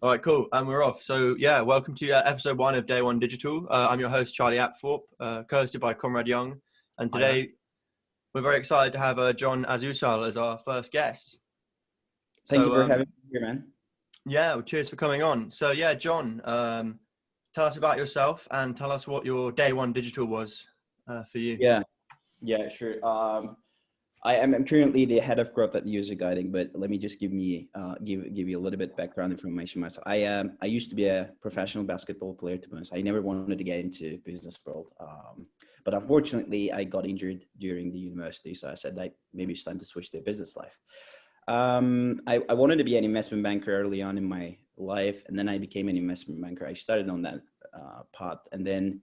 All right, cool. We're off. So yeah, welcome to episode 1 of Day One Digital. I'm your host, Charlie Apthorpe, co-hosted by Conrad Young. And today we're very excited to have John Ozuysal as our first guest. Thank you for having me here, man. Yeah, well, cheers for coming on. So yeah, John, tell us about yourself and tell us what your Day One Digital was for you. Yeah, sure. I'm currently the head of growth at User Guiding, but let me just give you a little bit background information myself. I used to be a professional basketball player, to be honest. I never wanted to get into business world, but unfortunately I got injured during the university, so I said that maybe it's time to switch to business life. I wanted to be an investment banker early on in my life, and then I became an investment banker. I started on that path, and then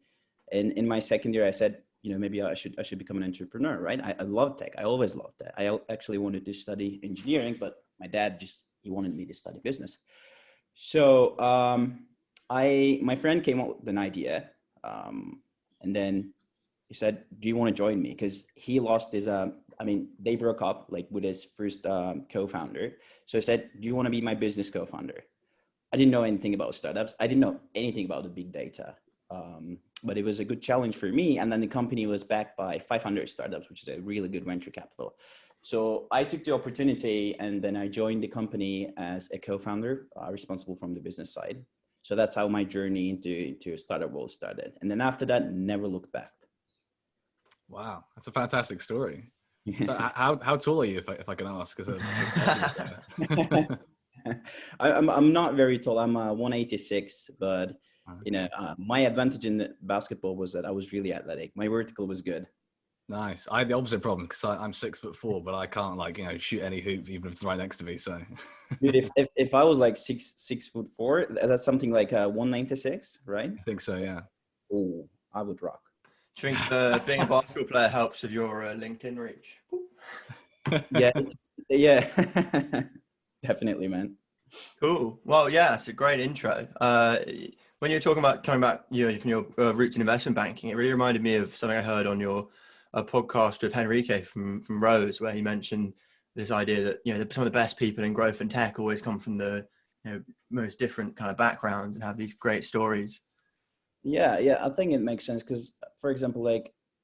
in my second year, I said, maybe I should become an entrepreneur, right? I love tech. I always loved that. I actually wanted to study engineering, but my dad he wanted me to study business. So my friend came up with an idea, and then he said, "Do you want to join me?" Because he lost his they broke up with his first co-founder. So he said, "Do you want to be my business co-founder?" I didn't know anything about startups. I didn't know anything about the big data. But it was a good challenge for me. And then the company was backed by 500 startups, which is a really good venture capital. So I took the opportunity and then I joined the company as a co-founder, responsible from the business side. So that's how my journey into a startup world started. And then after that, never looked back. Wow, that's a fantastic story. So how tall are you, if I can ask? I'm not very tall. I'm 186, but my advantage in basketball was that I was really athletic. My vertical was good. Nice. I had the opposite problem because I'm 6'4", but I can't shoot any hoop even if it's right next to me. So, dude, if I was like 6'4", that's something like 196, right? I think so. Yeah. Oh, I would rock. Do you think being a basketball player helps with your LinkedIn reach? Yeah, definitely, man. Cool. Well, yeah, it's a great intro. When you're talking about coming back, from your roots in investment banking, it really reminded me of something I heard on your podcast with Henrique from Rose, where he mentioned this idea that some of the best people in growth and tech always come from the most different kind of backgrounds and have these great stories. Yeah, I think it makes sense because, for example,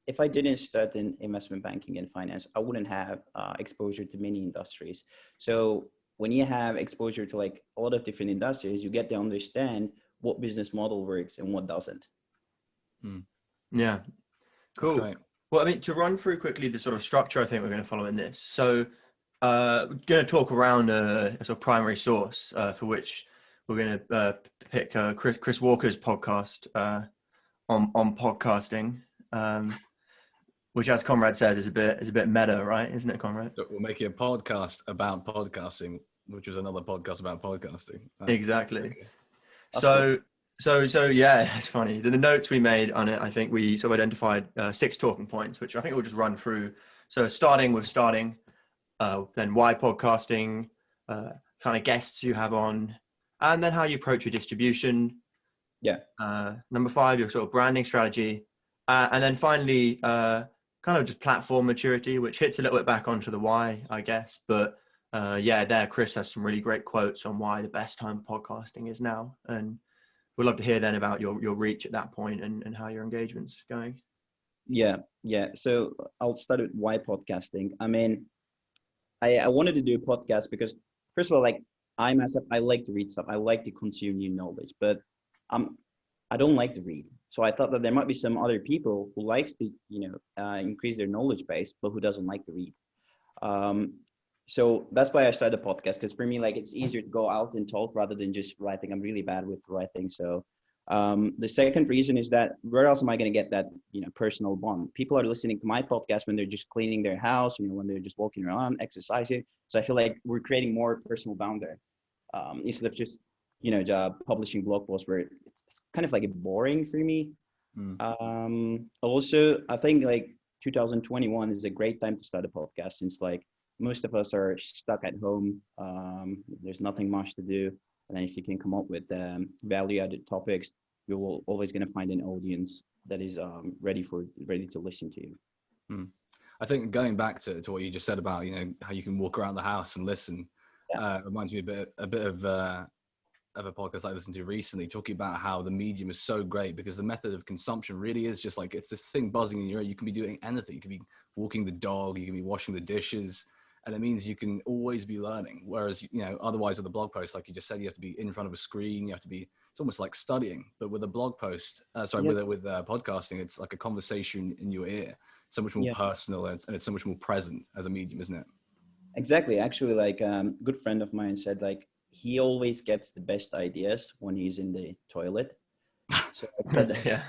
if I didn't start in investment banking and finance, I wouldn't have exposure to many industries. So when you have exposure to a lot of different industries, you get to understand what business model works and what doesn't. Yeah, cool. Well, to run through quickly the sort of structure I think we're going to follow in this. So we're going to talk around a sort of primary source for which we're going to pick Chris Walker's podcast on podcasting, which, as Conrad says, is a bit meta, right? Isn't it, Conrad? We're making a podcast about podcasting, which was another podcast about podcasting. Exactly. So yeah, it's funny. The notes we made on it, I think we sort of identified 6 talking points, which I think we'll just run through. So starting, then why podcasting, kind of guests you have on, and then how you approach your distribution. Yeah. Number 5, your sort of branding strategy, and then finally, kind of just platform maturity, which hits a little bit back onto the why, I guess. But there, Chris has some really great quotes on why the best time for podcasting is now, and we'd love to hear then about your reach at that point and how your engagement's going. Yeah. So I'll start with why podcasting. I wanted to do a podcast because, first of all, I myself, I like to read stuff. I like to consume new knowledge, but I don't like to read. So I thought that there might be some other people who likes to, increase their knowledge base, but who doesn't like to read. So that's why I started a podcast, because for me, it's easier to go out and talk rather than just writing. I'm really bad with writing. So the second reason is that where else am I going to get that, personal bond? People are listening to my podcast when they're just cleaning their house, when they're just walking around, exercising. So I feel like we're creating more personal bond there, instead of just, publishing blog posts where it's kind of boring for me. Also, I think 2021 is a great time to start a podcast, since most of us are stuck at home. There's nothing much to do. And then if you can come up with value-added topics, you're always going to find an audience that is ready to listen to you. I think going back to what you just said about, how you can walk around the house and listen, Reminds me a bit of a podcast I listened to recently, talking about how the medium is so great because the method of consumption really is just like, it's this thing buzzing in your ear. You can be doing anything. You can be walking the dog, you can be washing the dishes, and it means you can always be learning. Whereas, you know, otherwise with a blog post, like you just said, you have to be in front of a screen, you have to be, it's almost like studying. But with a blog post, with podcasting, it's like a conversation in your ear, so much more personal, and it's so much more present as a medium, isn't it? Exactly. Actually, like good friend of mine said, like he always gets the best ideas when he's in the toilet. So I said that. Yeah.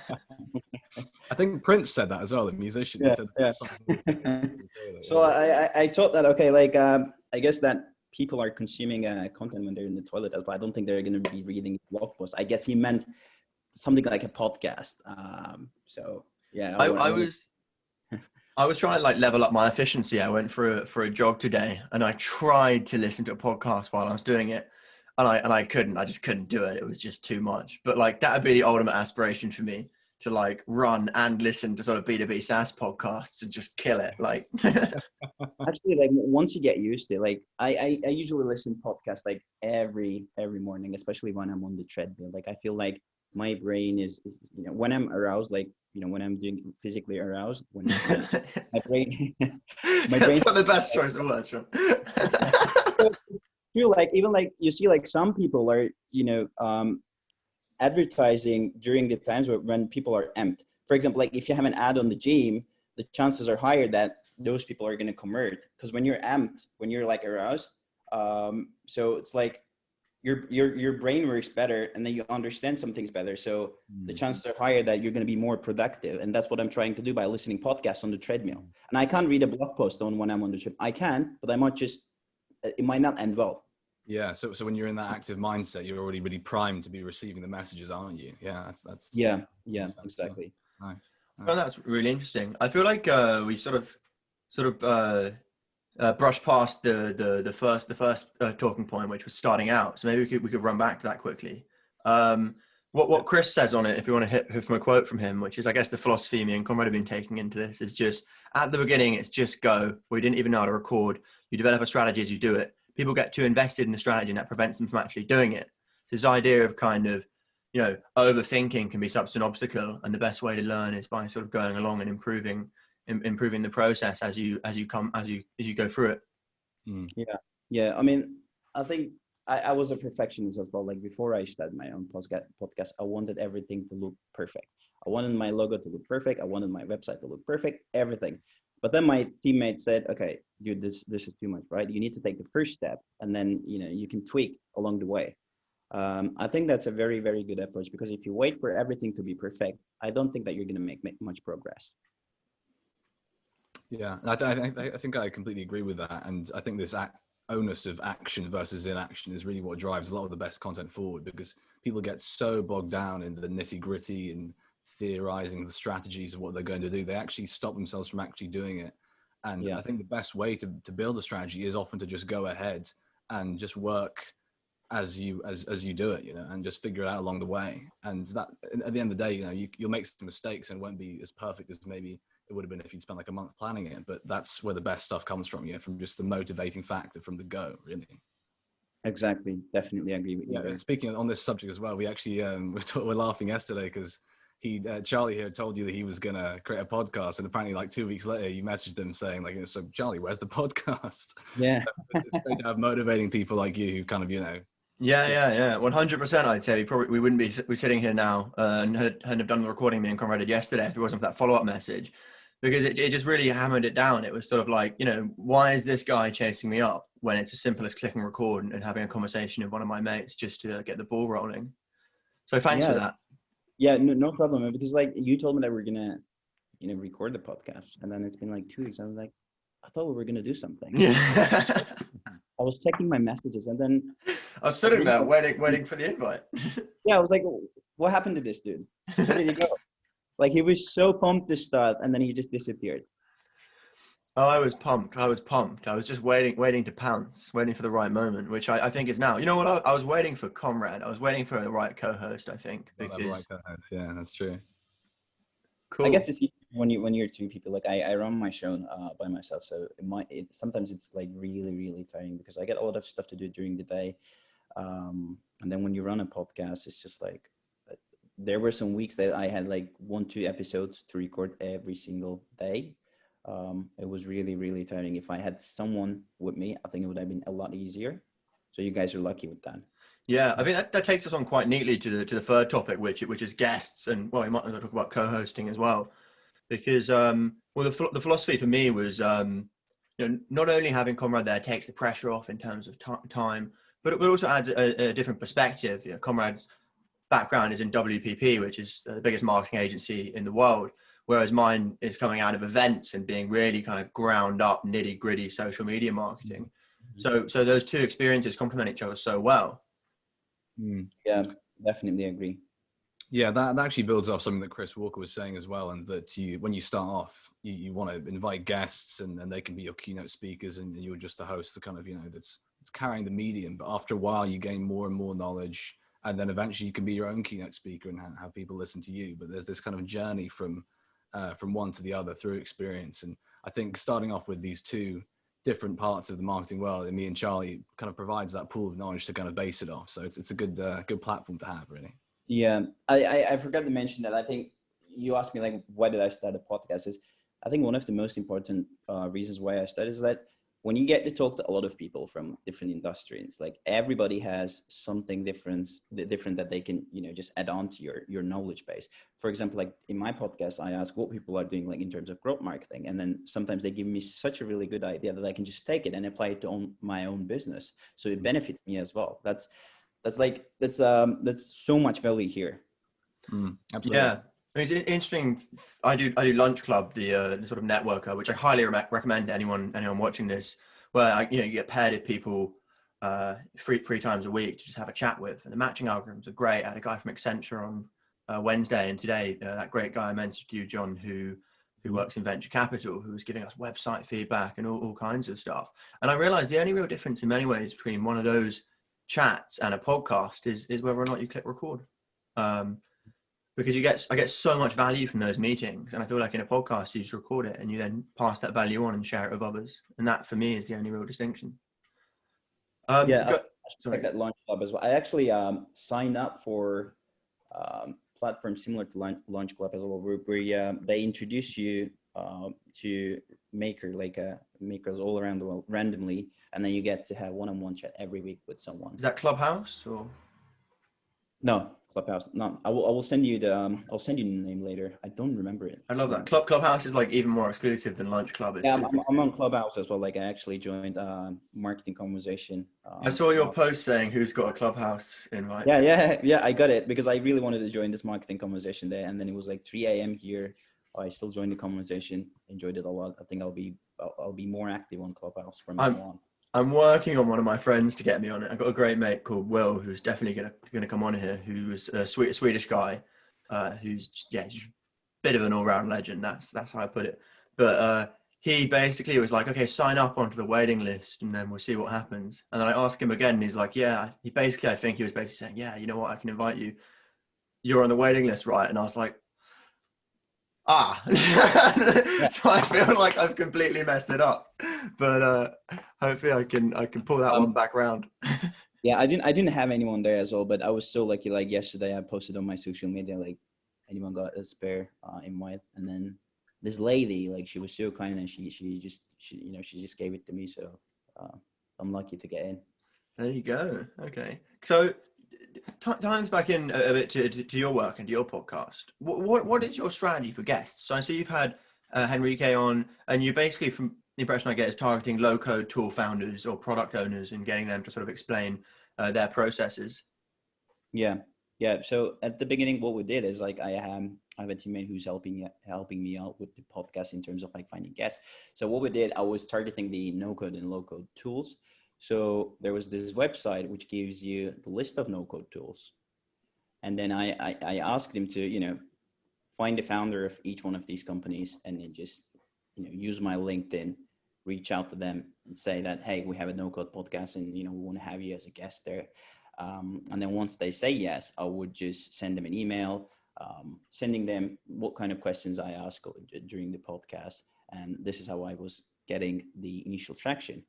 I think Prince said that as well, the musician. Yeah, He said So I thought that, okay, like I guess that people are consuming content when they're in the toilet as well. I don't think they're going to be reading blog posts. I guess he meant something like a podcast. So yeah, I was trying to like level up my efficiency. I went for a jog today, and I tried to listen to a podcast while I was doing it, and I couldn't. I just couldn't do it. It was just too much. But like that would be the ultimate aspiration for me, to like run and listen to sort of B2B SaaS podcasts and just kill it. Like actually, like once you get used to it, like I usually listen to podcasts like every morning, especially when I'm on the treadmill. Like I feel like my brain is, you know, when I'm aroused, like, you know, when I'm doing physically aroused, when my brain That's not the best choice of words, Sean. feel like, even like you see, like some people are, you know, advertising during the times when people are amped. For example, like if you have an ad on the gym, the chances are higher that those people are going to convert, because when you're amped, when you're like aroused, so it's like your brain works better, and then you understand some things better. So the chances are higher that you're going to be more productive. And that's what I'm trying to do by listening podcasts on the treadmill. And I can't read a blog post on when I'm on the treadmill. I can, but I might just, it might not end well. Yeah. So when you're in that active mindset, you're already really primed to be receiving the messages, aren't you? Yeah. That's yeah, exactly. Nice. Well, that's really interesting. I feel like we sort of brush past the first talking point, which was starting out. So maybe we could run back to that quickly. What Chris says on it, if you want to hit from a quote from him, which is, I guess, the philosophy me and Conrad have been taking into this, is just at the beginning, it's just go. We didn't even know how to record. You develop a strategy as you do it. People get too invested in the strategy, and that prevents them from actually doing it. So this idea of kind of, you know, overthinking can be such an obstacle, and the best way to learn is by sort of going along and improving the process as you go through it. Yeah. I mean, I think I was a perfectionist as well. Like before I started my own podcast, I wanted everything to look perfect. I wanted my logo to look perfect. I wanted my website to look perfect, everything. But then my teammate said, okay, dude, this is too much, right? You need to take the first step, and then, you know, you can tweak along the way. I think that's a very, very good approach, because if you wait for everything to be perfect, I don't think that you're going to make much progress. Yeah, I think I completely agree with that. And I think this onus of action versus inaction is really what drives a lot of the best content forward, because people get so bogged down in the nitty gritty and theorizing the strategies of what they're going to do. They actually stop themselves from actually doing it. And I think the best way to build a strategy is often to just go ahead and just work as you do it, you know, and just figure it out along the way. And that, at the end of the day, you know, you'll make some mistakes and it won't be as perfect as maybe it would have been if you'd spent like a month planning it. But that's where the best stuff comes from, you know, from just the motivating factor from the go, really. Exactly. Definitely agree with you. Yeah. Speaking on this subject as well, we actually we're laughing yesterday because Charlie here told you that he was gonna create a podcast, and apparently like 2 weeks later you messaged him saying like, so Charlie, where's the podcast? Yeah. So it's great to have motivating people like you who kind of, you know. Yeah. 100%. I'd say we wouldn't be sitting here now and hadn't have done the recording me and Conrad did yesterday if it wasn't for that follow-up message, because it just really hammered it down. It was sort of like, you know, why is this guy chasing me up when it's as simple as clicking record and having a conversation with one of my mates just to get the ball rolling. So thanks for that. Yeah, no problem. Because like you told me that we're gonna, you know, record the podcast, and then it's been like 2 weeks. I was like, I thought we were gonna do something. Yeah. I was checking my messages, and then I was sitting there waiting for the invite. Yeah, I was like, what happened to this dude? Where did he go? Like he was so pumped to start, and then he just disappeared. Oh, I was pumped. I was just waiting to pounce, waiting for the right moment, which I think is now. You know what? I was waiting for Conrad. I was waiting for the right co-host, I think. Because... Yeah, that's true. Cool. I guess it's easy when you're two people, like I run my show by myself, so sometimes it's like really tiring because I get a lot of stuff to do during the day, and then when you run a podcast, it's just like there were some weeks that I had like 1-2 episodes to record every single day. It was really tiring. If I had someone with me, I think it would have been a lot easier. So you guys are lucky with that. Yeah, I think that takes us on quite neatly to the third topic, which is guests, and well, we might as well talk about co-hosting as well, because well, the philosophy for me was not only having Comrade there takes the pressure off in terms of time, but it also adds a different perspective. Comrade's background is in WPP, which is the biggest marketing agency in the world, whereas mine is coming out of events and being really kind of ground up, nitty gritty social media marketing. So those two experiences complement each other so well. Yeah, definitely agree. Yeah, that actually builds off something that Chris Walker was saying as well, and that when you start off, you want to invite guests, and they can be your keynote speakers, and you're just a host, the kind of that's carrying the medium. But after a while, you gain more and more knowledge, and then eventually you can be your own keynote speaker and have people listen to you. But there's this kind of journey from one to the other through experience, and I think starting off with these two different parts of the marketing world, and me and Charlie, kind of provides that pool of knowledge to kind of base it off. So it's a good platform to have, really. Yeah, I forgot to mention that. I think you asked me like, why did I start a podcast? I think one of the most important reasons why I started is that when you get to talk to a lot of people from different industries, like everybody has something different that they can, just add on to your knowledge base. For example, like in my podcast, I ask what people are doing like in terms of growth marketing. And then sometimes they give me such a really good idea that I can just take it and apply it to my own business. So it benefits me as well. That's so much value here. Absolutely. Yeah, I mean, it's interesting. I do Lunch Club, the sort of networker, which I highly recommend to anyone watching this, where you get paired with people three times a week to just have a chat with, and the matching algorithms are great. I had a guy from Accenture on Wednesday, and today that great guy I mentioned to you, John, who works in venture capital, who was giving us website feedback and all kinds of stuff. And I realized the only real difference in many ways between one of those chats and a podcast is whether or not you click record, because I get so much value from those meetings, and I feel like in a podcast you just record it and you then pass that value on and share it with others, and that for me is the only real distinction. I check that Lunch Club as well. I actually signed up for platforms similar to Lunch Club as well, where they introduce you to makers all around the world randomly, and then you get to have one-on-one chat every week with someone. Is that Clubhouse or? No, Clubhouse. No, I will send you I'll send you the name later. I don't remember it. I love that. Clubhouse is like even more exclusive than Lunch Club. Yeah, I'm on Clubhouse as well. Like I actually joined Marketing Conversation. I saw your post saying who's got a Clubhouse invite. Yeah. I got it because I really wanted to join this Marketing Conversation there, and then it was like 3 a.m. here. I still joined the conversation. Enjoyed it a lot. I think I'll be more active on Clubhouse from now on. I'm working on one of my friends to get me on it. I've got a great mate called Will, who's definitely gonna come on here. Who's a Swedish guy, who's just a bit of an all-round legend. That's how I put it. But he basically was like, okay, sign up onto the waiting list, and then we'll see what happens. And then I asked him again, and he's like, yeah. I think he was basically saying, yeah, you know what, I can invite you. You're on the waiting list, right? And I was like, so I feel like I've completely messed it up, but hopefully I can pull that one back around. Yeah, I didn't have anyone there as well, but I was so lucky. Like yesterday, I posted on my social media, like anyone got a spare invite, and then this lady, like she was so kind, and she just gave it to me, so I'm lucky to get in. There you go. Okay, so. Times back in a bit to your work and to your podcast. What is your strategy for guests? So I see you've had Henrique on, and you basically, from the impression I get, is targeting low-code tool founders or product owners and getting them to sort of explain their processes. Yeah. So at the beginning, what we did is like I have a teammate who's helping me out with the podcast in terms of like finding guests. So what we did, I was targeting the no-code and low-code tools. So there was this website which gives you the list of no-code tools. And then I asked them to, find the founder of each one of these companies and then just, use my LinkedIn, reach out to them and say that, hey, we have a no-code podcast and, we want to have you as a guest there. And then once they say yes, I would just send them an email. sending them what kind of questions I ask during the podcast. And this is how I was getting the initial traction.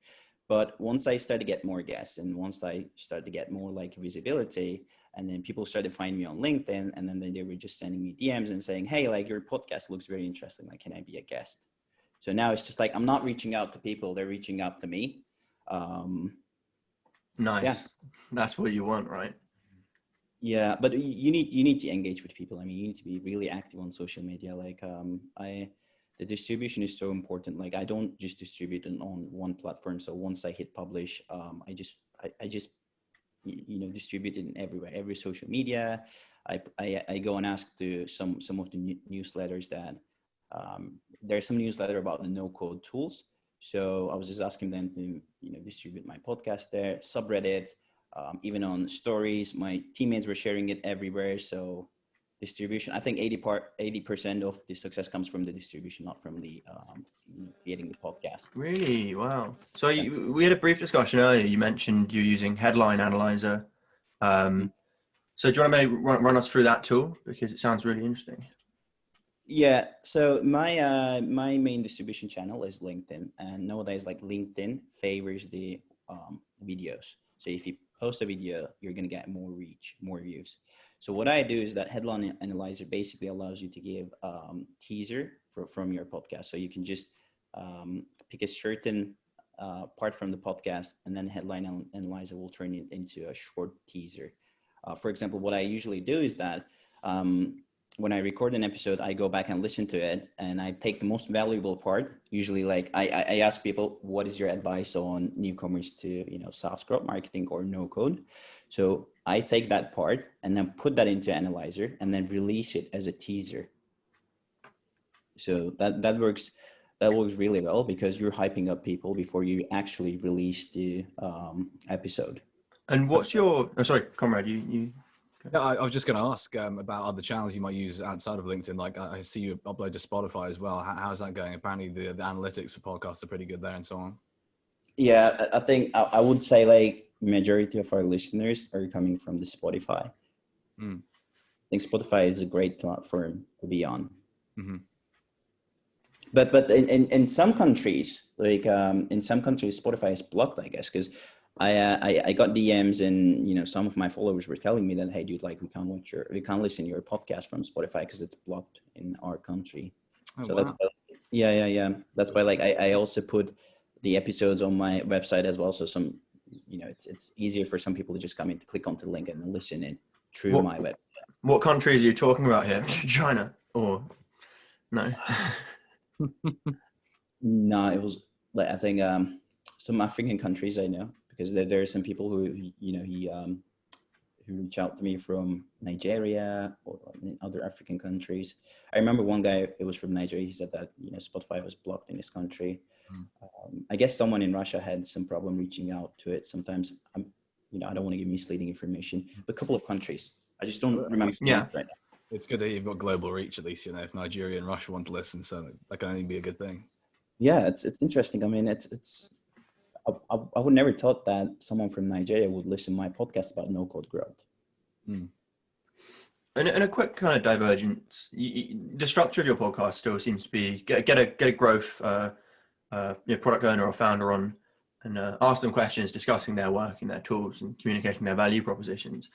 But once I started to get more guests, and once I started to get more like visibility, and then people started to find me on LinkedIn, and then they were just sending me DMs and saying, hey, like your podcast looks very interesting. Like, can I be a guest? So now it's just like, I'm not reaching out to people, they're reaching out to me. Nice. Yeah. That's what you want, right? Yeah, but you need to engage with people. I mean, you need to be really active on social media. Like, the distribution is so important. Like, I don't just distribute it on one platform. So once I hit publish, I just distribute it everywhere, every social media. I go and ask to some of the newsletters that there's some newsletter about the no code tools. So I was just asking them to distribute my podcast there, subreddit. Even on stories, my teammates were sharing it everywhere. So distribution, I think 80% of the success comes from the distribution, not from the creating the podcast. Really? Wow. So we had a brief discussion earlier. You mentioned you're using Headline Analyzer. So do you want to maybe run us through that tool? Because it sounds really interesting. Yeah, so my main distribution channel is LinkedIn, and nowadays like LinkedIn favors the videos. So if you post a video, you're gonna get more reach, more views. So what I do is that Headline Analyzer basically allows you to give teaser from your podcast. So you can just pick a certain part from the podcast, and then Headline Analyzer will turn it into a short teaser. For example, what I usually do is that when I record an episode, I go back and listen to it, and I take the most valuable part. Usually, like I ask people, what is your advice on newcomers to SaaS growth marketing or no code? So I take that part and then put that into Analyzer and then release it as a teaser. So that works really well, because you're hyping up people before you actually release the episode. And what's your? Oh, sorry, comrade. You. Yeah, I was just going to ask about other channels you might use outside of LinkedIn. Like I see you upload to Spotify as well. How's that going? Apparently the analytics for podcasts are pretty good there and so on. Yeah, I think I would say like majority of our listeners are coming from the Spotify. I think Spotify is a great platform to be on. Mm-hmm. But in some countries, like in some countries, Spotify is blocked, I guess, because I got DMs, and some of my followers were telling me that, hey dude, like we can't listen to your podcast from Spotify because it's blocked in our country. Oh, so wow. Yeah. That's why like I also put the episodes on my website as well. So some it's easier for some people to just come in to click onto the link and listen it through my website. What countries are you talking about here? China or no? No, it was like I think some African countries I know, because there are some people who who reach out to me from Nigeria or other African countries. I remember one guy, it was from Nigeria. He said that Spotify was blocked in his country. I guess someone in Russia had some problem reaching out to it. Sometimes I don't want to give misleading information, but a couple of countries. I just don't remember. Yeah. Right now. It's good that you've got global reach, at least, if Nigeria and Russia want to listen, so that can only be a good thing. Yeah, it's interesting. I mean, I would never thought that someone from Nigeria would listen to my podcast about no code growth. And a quick kind of divergence. The structure of your podcast still seems to be get a growth product owner or founder on, and ask them questions, discussing their work and their tools and communicating their value propositions.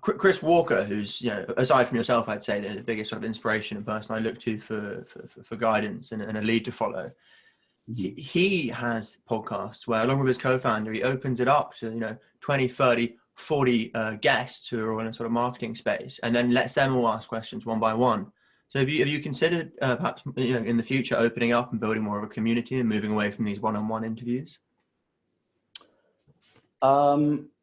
Chris Walker, who's aside from yourself, I'd say the biggest sort of inspiration and person I look to for guidance and a lead to follow. He has podcasts where, along with his co-founder, he opens it up to 20, 30, 40 guests who are in a sort of marketing space, and then lets them all ask questions one by one. So have you considered perhaps in the future opening up and building more of a community and moving away from these one-on-one interviews?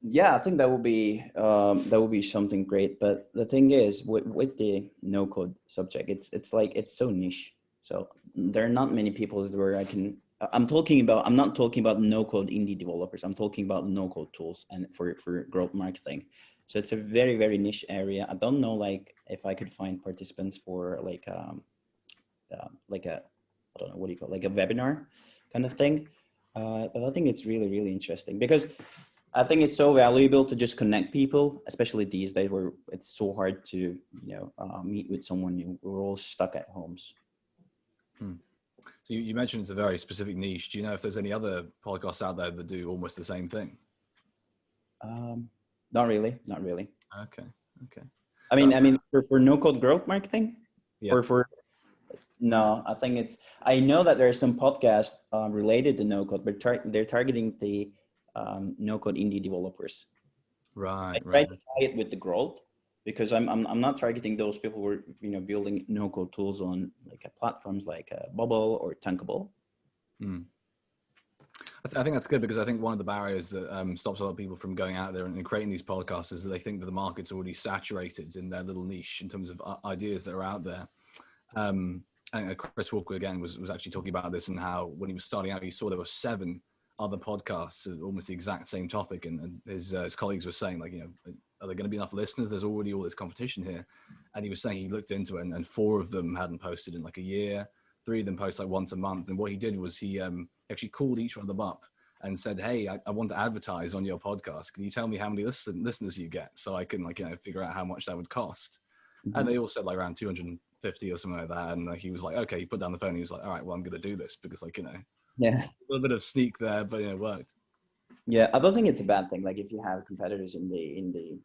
Yeah, I think that would be something great. But the thing is, with the no code subject, it's like it's so niche. So there are not many people where I'm not talking about no code indie developers. I'm talking about no code tools and for growth marketing. So it's a very, very niche area. I don't know like if I could find participants for like a I don't know, what do you call it, like a webinar kind of thing. But I think it's really, really interesting, because I think it's so valuable to just connect people, especially these days where it's so hard to, meet with someone. We're all stuck at homes. So you mentioned it's a very specific niche. Do you know if there's any other podcasts out there that do almost the same thing? Not really. Okay. I mean, for no code growth marketing, Yeah. or no, I think I know that there are some podcasts related to no code, but they're targeting the no code indie developers. Right. I try to tie it with the growth, because I'm not targeting those people who are building no code tools on like platforms like Bubble or Tankable. I think that's good, because I think one of the barriers that stops a lot of people from going out there and creating these podcasts is that they think that the market's already saturated in their little niche in terms of ideas that are out there. And Chris Walker again was actually talking about this, and how when he was starting out, he saw there were 7 other podcasts, almost the exact same topic, and his colleagues were saying, like, are there going to be enough listeners? There's already all this competition here. And he was saying he looked into it, and 4 of them hadn't posted in like a year. 3 of them post like once a month. And what he did was he actually called each one of them up and said, hey, I want to advertise on your podcast. Can you tell me how many listeners you get, so I can figure out how much that would cost? Mm-hmm. And they all said like around 250 or something like that. And he was like, okay, he put down the phone. And he was like, all right, well, I'm going to do this, because yeah, a little bit of sneak there, but it worked. Yeah, I don't think it's a bad thing. Like if you have competitors in the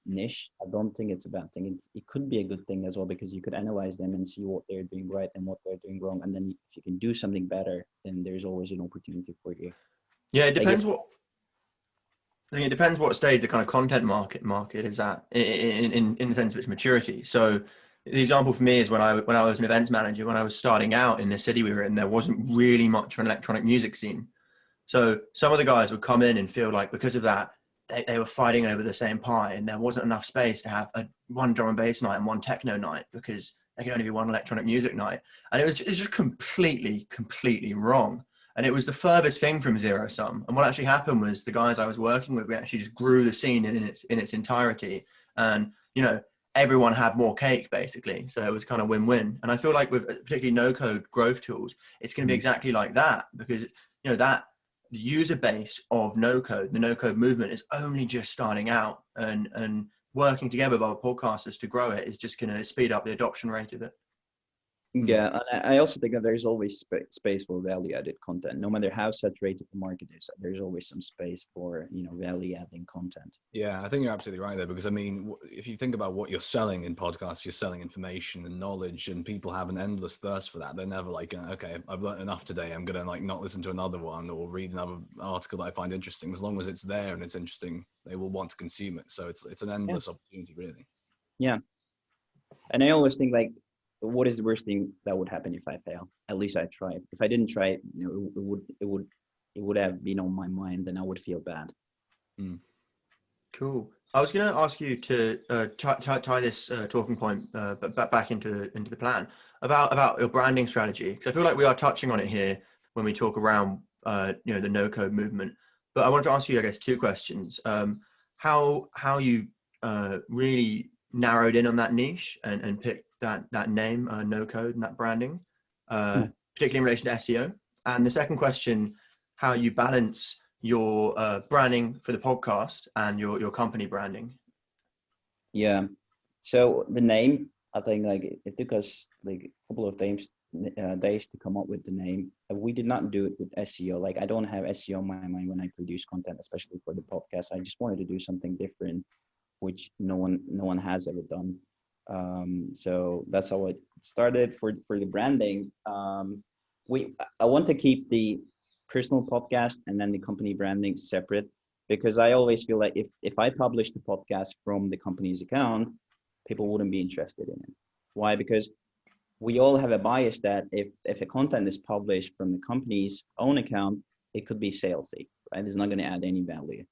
niche, I don't think it's a bad thing. It could be a good thing as well, because you could analyze them and see what they're doing right and what they're doing wrong. And then if you can do something better, then there's always an opportunity for you. Yeah, it depends it depends what stage the kind of content market is at in the sense of its maturity. So the example for me is when I was an events manager, when I was starting out in the city we were in, there wasn't really much of an electronic music scene. So some of the guys would come in and feel like because of that, they were fighting over the same pie, and there wasn't enough space to have one drum and bass night and one techno night, because there could only be one electronic music night. And it's just completely wrong. And it was the furthest thing from zero sum. And what actually happened was the guys I was working with, we actually just grew the scene in its entirety. And, everyone had more cake basically. So it was kind of win-win. And I feel like with particularly no-code growth tools, it's going to be exactly like that, because, that the user base of no-code, the no-code movement, is only just starting out, and working together with our podcasters to grow it is just going to speed up the adoption rate of it. Yeah, and I also think that there's always space for value-added content. No matter how saturated the market is, there's always some space for value-adding content. Yeah, I think you're absolutely right there, because if you think about what you're selling in podcasts, you're selling information and knowledge, and people have an endless thirst for that. They're never like, okay, I've learned enough today, I'm gonna not listen to another one or read another article that I find interesting. As long as it's there and it's interesting, they will want to consume it. So it's an endless opportunity, really. Yeah, and I always think, like, what is the worst thing that would happen if I fail? At least I tried. If I didn't try it, it would have been on my mind, and I would feel bad. Cool. I was going to ask you to tie this talking point back into the plan about your branding strategy, because I feel like we are touching on it here when we talk around the no code movement. But I wanted to ask you, I guess, 2 questions. How you really narrowed in on that niche and picked that name, no code, and that branding, particularly in relation to SEO. And the second question, how you balance your branding for the podcast and your company branding. Yeah, so the name, I think, like, it took us like a couple of days to come up with the name. We did not do it with SEO. Like, I don't have SEO in my mind when I produce content, especially for the podcast. I just wanted to do something different, which no one has ever done. So that's how it started. For the branding, I want to keep the personal podcast and then the company branding separate, because I always feel like if I publish the podcast from the company's account, people wouldn't be interested in it. Why? Because we all have a bias that if a content is published from the company's own account, it could be salesy, right? It's not going to add any value.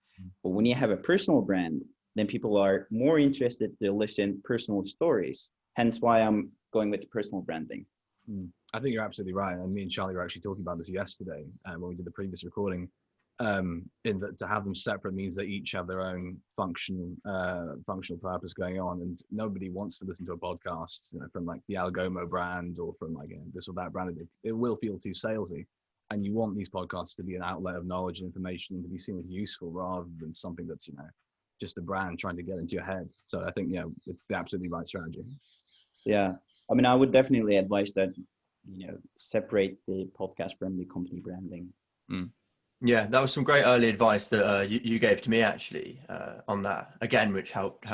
But when you have a personal brand, then people are more interested to listen personal stories. Hence why I'm going with the personal branding. I think you're absolutely right. And me and Charlie were actually talking about this yesterday when we did the previous recording. To have them separate means they each have their own functional purpose going on, and nobody wants to listen to a podcast from like the Algomo brand or from like this or that brand. It will feel too salesy. And you want these podcasts to be an outlet of knowledge and information and to be seen as useful rather than something that's, just a brand trying to get into your head. So I think, it's the absolutely right strategy. Yeah. I mean, I would definitely advise that, separate the podcast from the company branding. Yeah, that was some great early advice that you gave to me actually on that again, which helped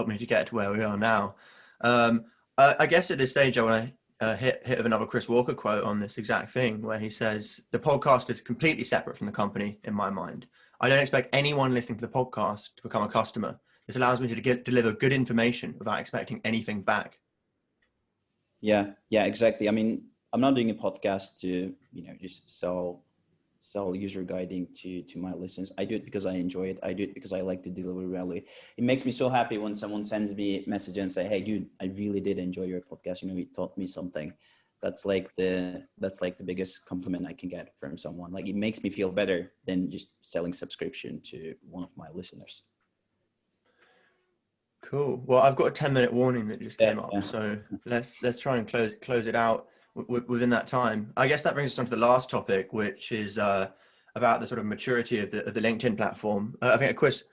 me to get to where we are now. I guess at this stage I want to hit of another Chris Walker quote on this exact thing, where he says the podcast is completely separate from the company in my mind. I don't expect anyone listening to the podcast to become a customer. This allows me to deliver good information without expecting anything back. Yeah, exactly. I mean, I'm not doing a podcast to, just sell user guiding to my listeners. I do it because I enjoy it. I do it because I like to deliver value. It makes me so happy when someone sends me a message and say, hey dude, I really did enjoy your podcast. It taught me something. That's like the biggest compliment I can get from someone. Like, it makes me feel better than just selling subscription to one of my listeners. Cool. Well, I've got a 10-minute warning that just came up, Yeah. so let's try and close it out within that time. I guess that brings us on to the last topic, which is about the sort of maturity of the LinkedIn platform. I think a Chris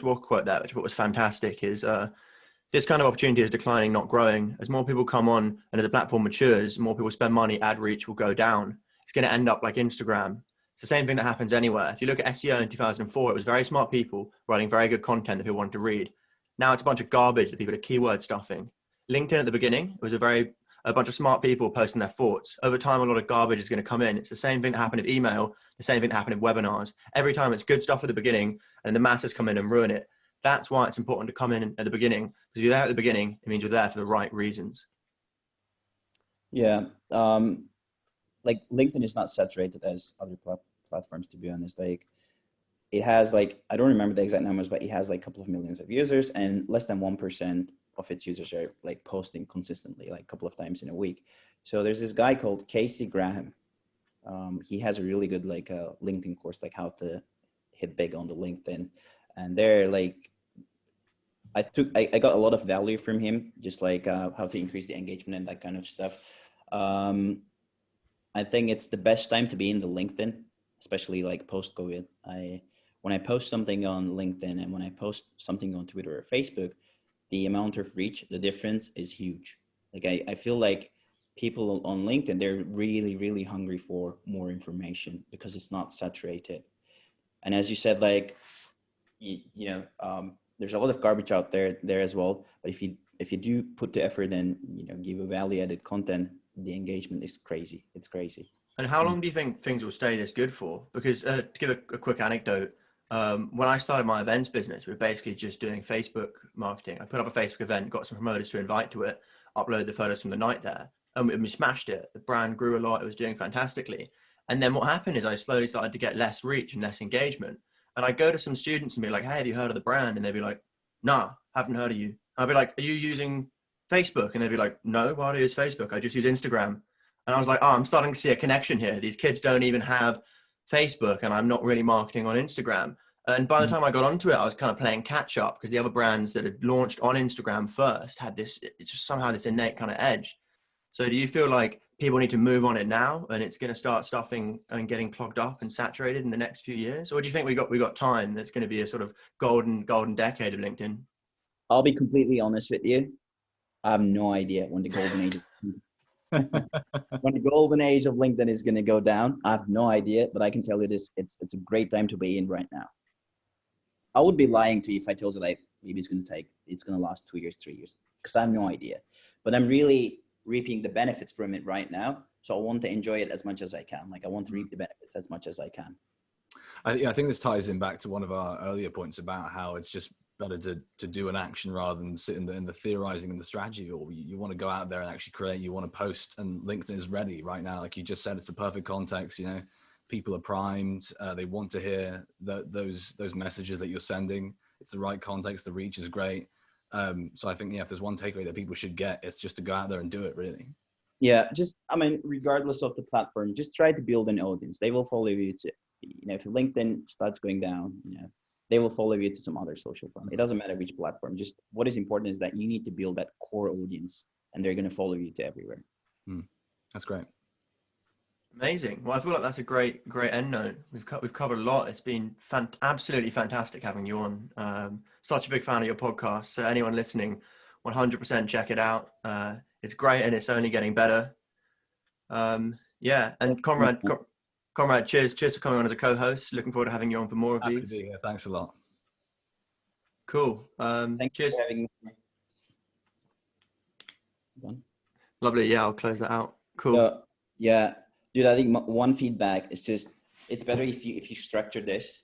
Walker quote there, which I thought was fantastic, is this kind of opportunity is declining, not growing. As more people come on and as the platform matures, more people spend money, ad reach will go down. It's going to end up like Instagram. It's the same thing that happens anywhere. If you look at SEO in 2004, it was very smart people writing very good content that people wanted to read. Now it's a bunch of garbage that people are keyword stuffing. LinkedIn at the beginning, it was a bunch of smart people posting their thoughts. Over time, a lot of garbage is going to come in. It's the same thing that happened with email, the same thing that happened with webinars. Every time it's good stuff at the beginning and the masses come in and ruin it. That's why it's important to come in at the beginning, because if you're there at the beginning, it means you're there for the right reasons. Yeah. Like, LinkedIn is not saturated as other platforms, to be honest. Like, it has I don't remember the exact numbers, but it has a couple of millions of users, and less than 1% of its users are posting consistently, a couple of times in a week. So there's this guy called Casey Graham. He has a really good a LinkedIn course, how to hit big on the LinkedIn. And they're I got a lot of value from him, just how to increase the engagement and that kind of stuff. I think it's the best time to be in the LinkedIn, especially post COVID. When I post something on LinkedIn and when I post something on Twitter or Facebook, the amount of reach, the difference is huge. I feel like people on LinkedIn, they're really, really hungry for more information because it's not saturated. And as you said, there's a lot of garbage out there as well. But if you do put the effort and give a value added content, the engagement is crazy. It's crazy. And how long do you think things will stay this good for? Because to give a quick anecdote, when I started my events business, we were basically just doing Facebook marketing. I put up a Facebook event, got some promoters to invite to it, uploaded the photos from the night there, and we smashed it. The brand grew a lot. It was doing fantastically. And then what happened is I slowly started to get less reach and less engagement. And I go to some students and be like, hey, have you heard of the brand? And they'd be like, nah, haven't heard of you. I'd be like, are you using Facebook? And they'd be like, no, why do I use Facebook? I just use Instagram. And I was like, oh, I'm starting to see a connection here. These kids don't even have Facebook and I'm not really marketing on Instagram. And by the time I got onto it, I was kind of playing catch up because the other brands that had launched on Instagram first had it's just somehow this innate kind of edge. So do you feel like people need to move on it now and it's going to start stuffing and getting clogged up and saturated in the next few years? Or do you think we got time that's going to be a sort of golden decade of LinkedIn? I'll be completely honest with you. I have no idea when the golden age when the golden age of LinkedIn is going to go down. I have no idea, but I can tell you this: it's a great time to be in right now. I would be lying to you if I told you maybe it's going to last 2 years, 3 years, because I have no idea. But I'm really reaping the benefits from it right now, so I want to enjoy it as much as I can. I want to reap the benefits as much as I can. I think this ties in back to one of our earlier points about how it's just better to do an action rather than sit in the theorizing and the strategy. Or you want to go out there and actually create. You want to post, and LinkedIn is ready right now. Like you just said, it's the perfect context. People are primed. They want to hear those messages that you're sending. It's the right context. The reach is great. So I think if there's one takeaway that people should get, it's just to go out there and do it. Really. Yeah, regardless of the platform, just try to build an audience. They will follow you to. If LinkedIn starts going down, they will follow you to some other social platform. It doesn't matter which platform. Just what is important is that you need to build that core audience, and they're going to follow you to everywhere. That's great. Amazing. Well, I feel like that's a great end note. We've covered a lot. It's been absolutely fantastic having you on. Such a big fan of your podcast. So anyone listening, 100% check it out. It's great and it's only getting better. Yeah. And Conrad, cheers for coming on as a co-host. Looking forward to having you on for more of Happy these. to be here. Thanks a lot. Cool. Thank Cheers. you for having me. Lovely. Yeah, I'll close that out. Cool. Yeah, dude. I think one feedback is just it's better if you structure this.